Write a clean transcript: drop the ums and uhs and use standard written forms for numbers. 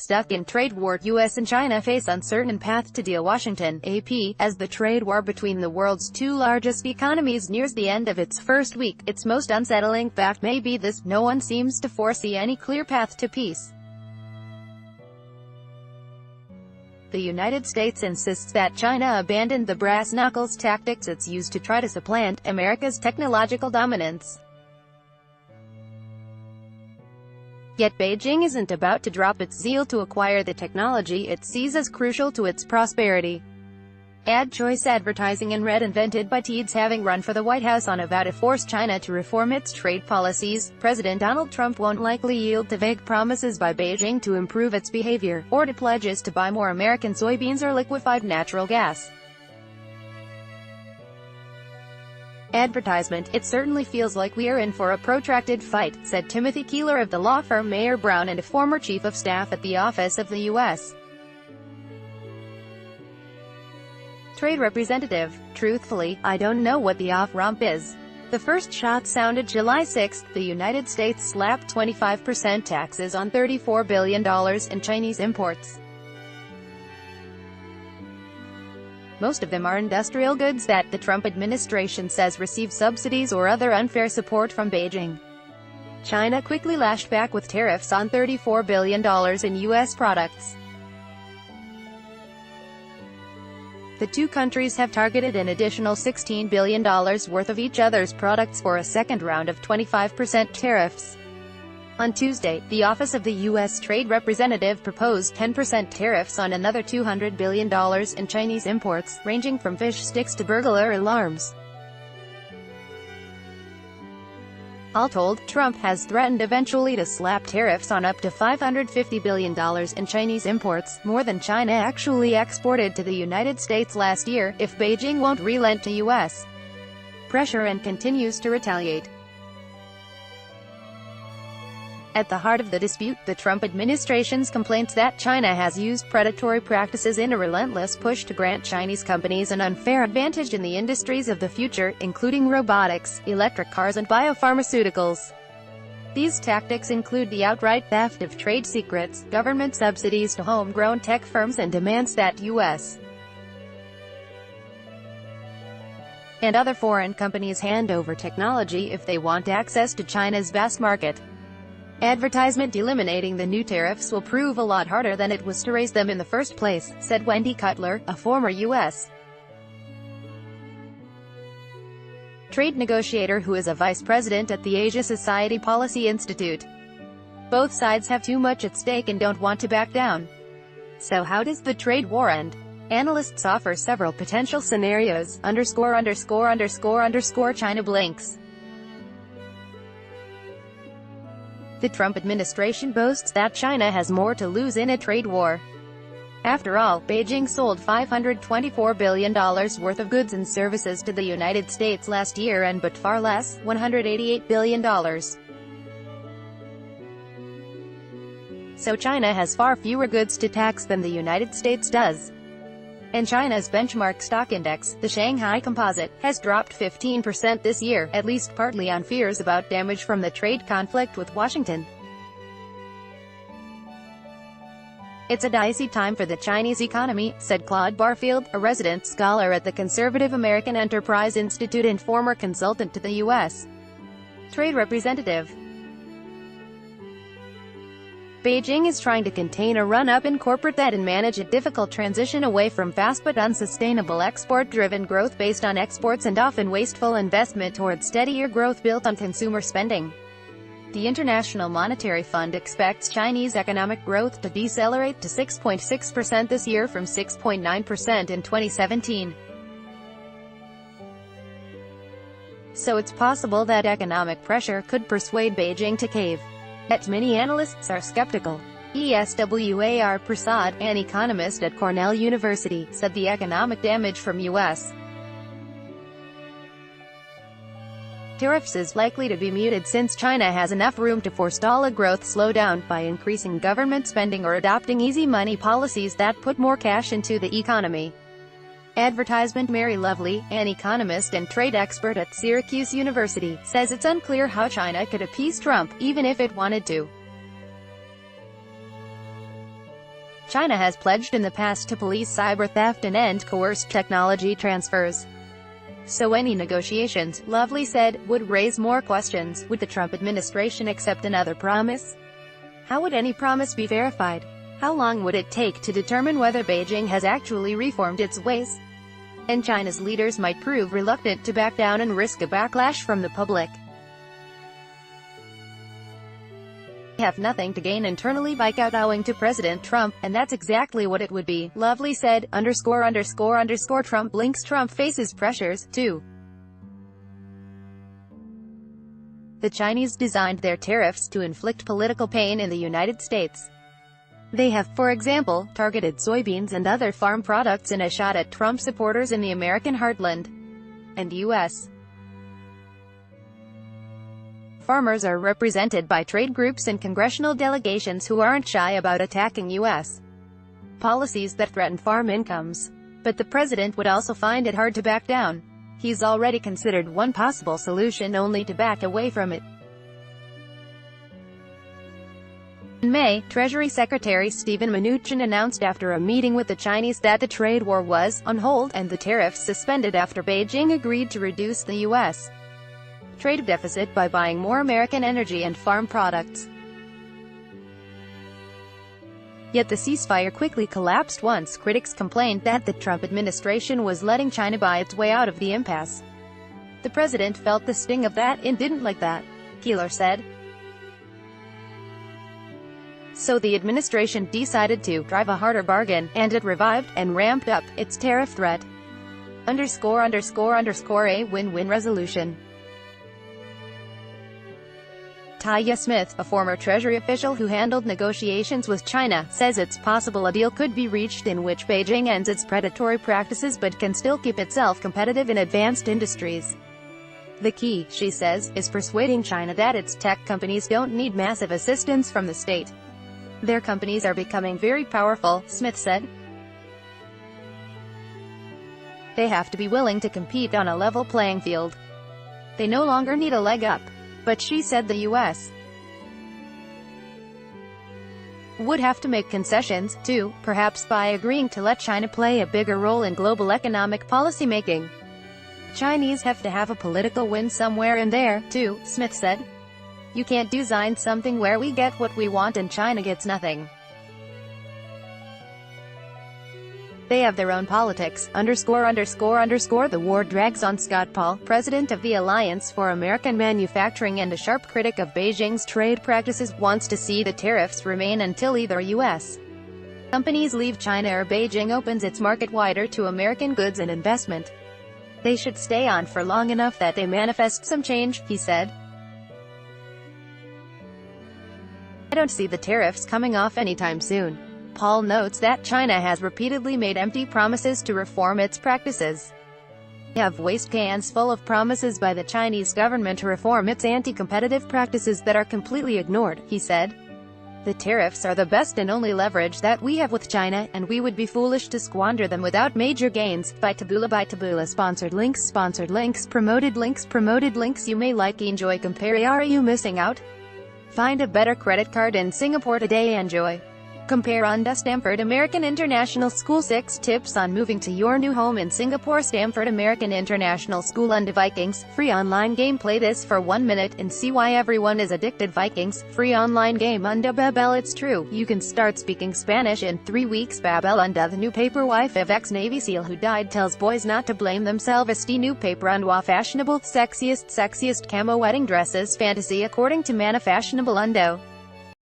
stuck in trade war. US and China face uncertain path to deal. Washington, AP, as the trade war between the world's two largest economies nears the end of its first week. Its most unsettling fact may be this: no one seems to foresee any clear path to peace. The United States insists that China abandoned the brass knuckles tactics it's used to try to supplant America's technological dominance. Yet Beijing isn't about to drop its zeal to acquire the technology it sees as crucial to its prosperity. Ad choice advertising and red invented by Teeds having run for the White House on a vow to force China to reform its trade policies, President Donald Trump won't likely yield to vague promises by Beijing to improve its behavior, or to pledges to buy more American soybeans or liquefied natural gas. Advertisement: it certainly feels like we are in for a protracted fight, said Timothy Keeler of the law firm Mayer Brown and a former chief of staff at the Office of the U.S. Trade Representative. Truthfully, I don't know what the off-ramp is. The first shot sounded July 6. The United States slapped 25% taxes on $34 billion in Chinese imports. Most of them are industrial goods that the Trump administration says receive subsidies or other unfair support from Beijing. China quickly lashed back with tariffs on $34 billion in U.S. products. The two countries have targeted an additional $16 billion worth of each other's products for a second round of 25% tariffs. On Tuesday, the Office of the U.S. Trade Representative proposed 10% tariffs on another $200 billion in Chinese imports, ranging from fish sticks to burglar alarms. All told, Trump has threatened eventually to slap tariffs on up to $550 billion in Chinese imports, more than China actually exported to the United States last year, if Beijing won't relent to U.S. pressure and continues to retaliate. At the heart of the dispute, the Trump administration's complaints that China has used predatory practices in a relentless push to grant Chinese companies an unfair advantage in the industries of the future, including robotics, electric cars and biopharmaceuticals. These tactics include the outright theft of trade secrets, government subsidies to homegrown tech firms and demands that U.S. and other foreign companies hand over technology if they want access to China's vast market. Advertisement: eliminating the new tariffs will prove a lot harder than it was to raise them in the first place, said Wendy Cutler, a former U.S. trade negotiator who is a vice president at the Asia Society Policy Institute. Both sides have too much at stake and don't want to back down. So how does the trade war end? Analysts offer several potential scenarios. China blinks. The Trump administration boasts that China has more to lose in a trade war. After all, Beijing sold $524 billion worth of goods and services to the United States last year and but far less, $188 billion. So China has far fewer goods to tax than the United States does. And China's benchmark stock index, the Shanghai Composite, has dropped 15% this year, at least partly on fears about damage from the trade conflict with Washington. It's a dicey time for the Chinese economy, said Claude Barfield, a resident scholar at the Conservative American Enterprise Institute and former consultant to the U.S. Trade Representative. Beijing is trying to contain a run-up in corporate debt and manage a difficult transition away from fast but unsustainable export-driven growth based on exports and often wasteful investment towards steadier growth built on consumer spending. The International Monetary Fund expects Chinese economic growth to decelerate to 6.6% this year from 6.9% in 2017. So it's possible that economic pressure could persuade Beijing to cave. Yet many analysts are skeptical. Eswar Prasad, an economist at Cornell University, said the economic damage from U.S. tariffs is likely to be muted since China has enough room to forestall a growth slowdown by increasing government spending or adopting easy money policies that put more cash into the economy. Advertisement: Mary Lovely, an economist and trade expert at Syracuse University, says it's unclear how China could appease Trump, even if it wanted to. China has pledged in the past to police cyber theft and end coerced technology transfers. So any negotiations, Lovely said, would raise more questions. Would the Trump administration accept another promise? How would any promise be verified? How long would it take to determine whether Beijing has actually reformed its ways? And China's leaders might prove reluctant to back down and risk a backlash from the public. We have nothing to gain internally by kowtowing to President Trump, and that's exactly what it would be, Lovely said. Trump links Trump faces pressures, too. The Chinese designed their tariffs to inflict political pain in the United States. They have, for example, targeted soybeans and other farm products in a shot at Trump supporters in the American heartland and U.S. Farmers are represented by trade groups and congressional delegations who aren't shy about attacking U.S. policies that threaten farm incomes. But the president would also find it hard to back down. He's already considered one possible solution only to back away from it. In May, Treasury Secretary Steven Mnuchin announced after a meeting with the Chinese that the trade war was on hold and the tariffs suspended after Beijing agreed to reduce the U.S. trade deficit by buying more American energy and farm products. Yet the ceasefire quickly collapsed once critics complained that the Trump administration was letting China buy its way out of the impasse. The president felt the sting of that and didn't like that, Keeler said. So the administration decided to drive a harder bargain, and it revived and ramped up its tariff threat. A win-win resolution. Taya Smith, a former Treasury official who handled negotiations with China, says it's possible a deal could be reached in which Beijing ends its predatory practices but can still keep itself competitive in advanced industries. The key, she says, is persuading China that its tech companies don't need massive assistance from the state. Their companies are becoming very powerful, Smith said. They have to be willing to compete on a level playing field. They no longer need a leg up. But she said the U.S. would have to make concessions, too, perhaps by agreeing to let China play a bigger role in global economic policymaking. Chinese have to have a political win somewhere in there, too, Smith said. You can't design something where we get what we want and China gets nothing. They have their own politics. The war drags on. Scott Paul, president of the Alliance for American Manufacturing and a sharp critic of Beijing's trade practices, wants to see the tariffs remain until either U.S. companies leave China or Beijing opens its market wider to American goods and investment. They should stay on for long enough that they manifest some change, he said. I don't see the tariffs coming off anytime soon. Paul notes that China has repeatedly made empty promises to reform its practices. We have waste cans full of promises by the Chinese government to reform its anti-competitive practices that are completely ignored, he said. The tariffs are the best and only leverage that we have with China, and we would be foolish to squander them without major gains. By Taboola sponsored links, promoted links you may like, enjoy, compare. Are you missing out? Find a better credit card in Singapore today. Enjoy. Compare on Stamford American International School. 6 tips on moving to your new home in Singapore. Stamford American International School and Vikings. Free online game. Play this for 1 minute and see why everyone is addicted. Vikings. Free online game. Unda Babel. It's true. You can start speaking Spanish in 3 weeks. Babel Unda, the new paper wife of ex-Navy SEAL who died, tells boys not to blame themselves. The new paper Unda fashionable, sexiest camo wedding dresses fantasy according to Mana Fashionable Undo.